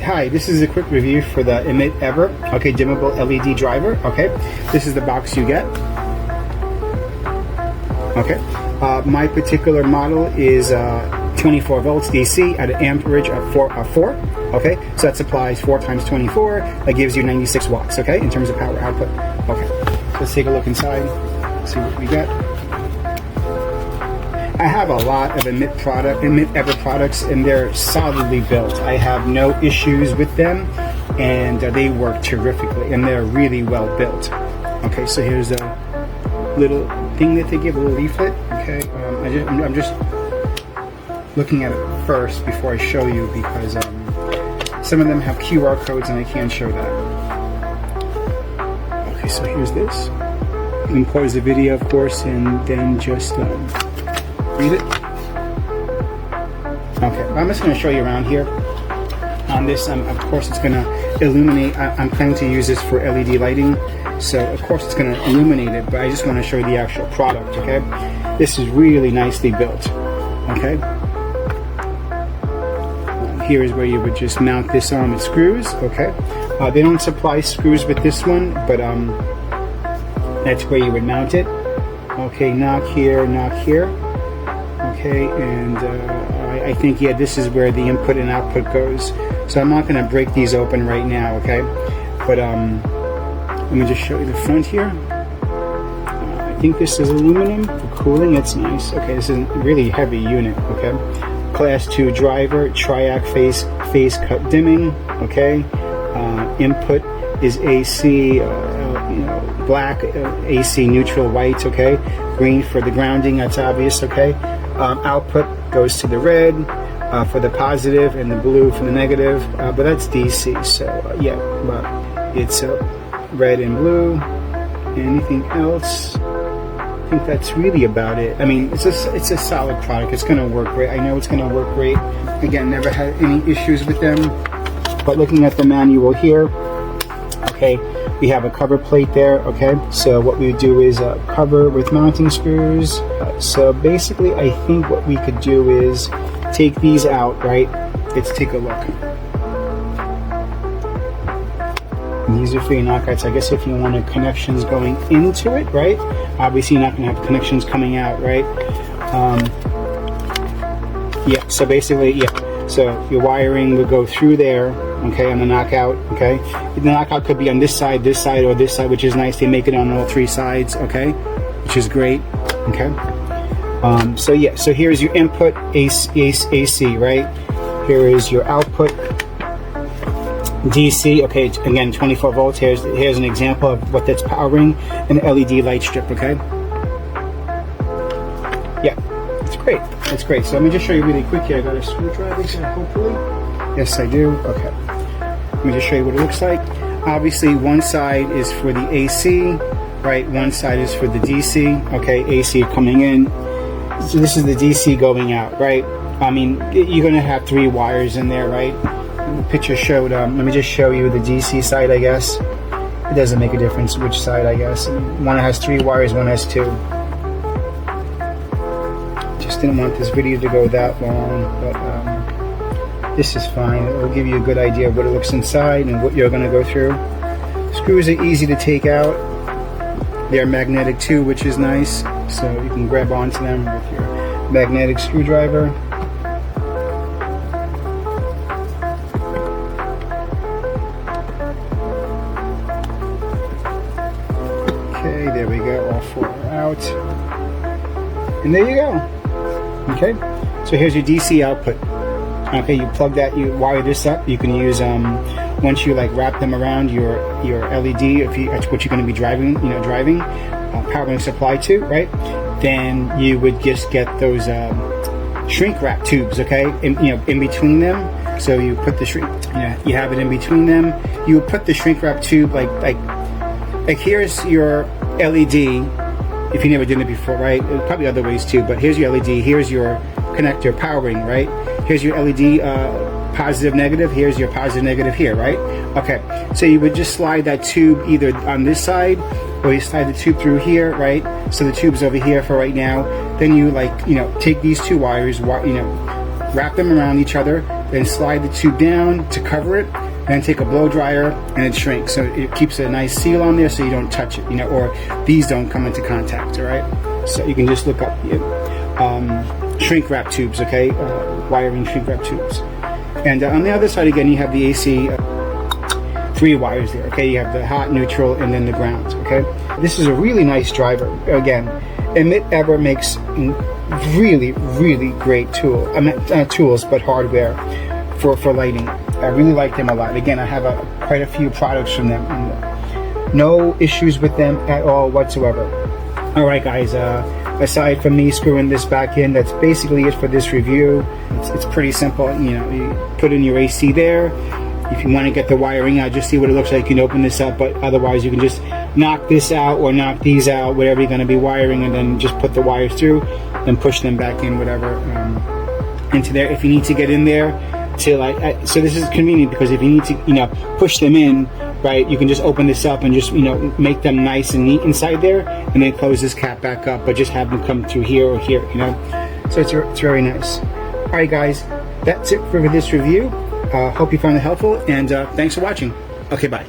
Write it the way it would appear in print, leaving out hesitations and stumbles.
hi, this is a quick review for the EMITever, okay, dimmable LED driver, okay. This is the box you get, okay. My particular model is 24 volts DC at an amperage of 4, okay. So that supplies 4 times 24, that gives you 96 watts, okay, in terms of power output, okay. So let's take a look inside, see what we got. I have a lot of EMITever products, and they're solidly built. I have no issues with them, and they work terrifically, and they're really well built. Okay, so here's a little thing that they give, a little leaflet. Okay, I'm just looking at it first before I show you, because some of them have QR codes and I can't show that. Okay, so here's this. You can pause the video, of course, and then just read it. Okay, I'm just going to show you around here. On this, of course, it's going to illuminate. I'm planning to use this for LED lighting, so of course it's going to illuminate it, but I just want to show you the actual product, okay? This is really nicely built, okay? Here is where you would just mount this on with screws, okay? They don't supply screws with this one, but that's where you would mount it. Okay, knock here, knock here. Okay, and I think, yeah, this is where the input and output goes. So I'm not going to break these open right now, okay? But let me just show you the front here. I think this is aluminum for cooling. It's nice. Okay, this is a really heavy unit, okay? Class 2 driver, Triac phase cut dimming, okay? Input is AC, black, AC neutral white, okay? Green for the grounding, that's obvious, okay? Output goes to the red for the positive, and the blue for the negative, but that's DC, so yeah, but it's red and blue. Anything else? I think that's really about it. I mean, it's a solid product. It's going to work great. I know it's going to work great. Again, never had any issues with them, but looking at the manual here, okay, we have a cover plate there, okay? So what we do is cover with mounting screws. So basically, I think what we could do is take these out, right? Let's take a look. And these are for your knockouts. I guess if you wanted connections going into it, right? Obviously, you're not going to have connections coming out, right? Yeah, so basically, yeah. So your wiring would go through there, okay, on the knockout, okay? The knockout could be on this side, or this side, which is nice. They make it on all 3 sides, okay? Which is great, okay? So yeah, so here's your input, AC, right? Here is your output, DC, okay, again, 24 volts. Here's an example of what that's powering, an LED light strip, okay? Yeah, it's great. That's great. So let me just show you really quick here. I got a screwdriver here, hopefully. Yes, I do. Okay. Let me just show you what it looks like. Obviously, one side is for the AC, right? One side is for the DC. Okay, AC coming in. So this is the DC going out, right? I mean, you're going to have 3 wires in there, right? The picture showed, let me just show you the DC side, I guess. It doesn't make a difference which side, I guess. One has 3 wires, one has 2. Just didn't want this video to go that long, but this is fine. It will give you a good idea of what it looks inside and what you're going to go through. Screws are easy to take out. They're magnetic too, which is nice, so you can grab onto them with your magnetic screwdriver. Okay, there we go, all 4 are out. And there you go. Okay, so here's your DC output. Okay, you plug that, you wire this up. You can use once you like wrap them around your LED, if that's what you're going to be driving, powering supply to, right? Then you would just get those shrink wrap tubes, okay, in between them. So you put the you have it in between them. You put the shrink wrap tube like here's your LED. If you never did it before, right? Probably other ways too, but here's your LED, here's your connector powering, right? Here's your LED positive, negative, here's your positive, negative here, right? Okay, so you would just slide that tube either on this side, or you slide the tube through here, right? So the tube's over here for right now. Then you take these 2 wires, wrap them around each other, then slide the tube down to cover it, and take a blow dryer and it shrinks. So it keeps a nice seal on there so you don't touch it, you know, or these don't come into contact, all right? So you can just look up shrink wrap tubes, okay? Wiring shrink wrap tubes. And on the other side, again, you have the AC 3 wires there, okay? You have the hot, neutral, and then the ground, okay? This is a really nice driver. Again, EMITever makes really, really great tools, but hardware for lighting. I really like them a lot. Again, I have quite a few products from them, and no issues with them at all whatsoever. All right, guys, aside from me screwing this back in, that's basically it for this review. It's pretty simple. You know, you put in your AC there. If you want to get the wiring out, just see what it looks like, you can open this up, but otherwise you can just knock this out or knock these out, whatever you're going to be wiring, and then just put the wires through and push them back in, whatever, into there. If you need to get in there to so this is convenient, because if you need to, you know, push them in, right, you can just open this up and just, you know, make them nice and neat inside there, and then close this cap back up, but just have them come through here or here, you know. So it's very nice. All right, guys, that's it for this review. Hope you found it helpful, and thanks for watching. Okay, bye.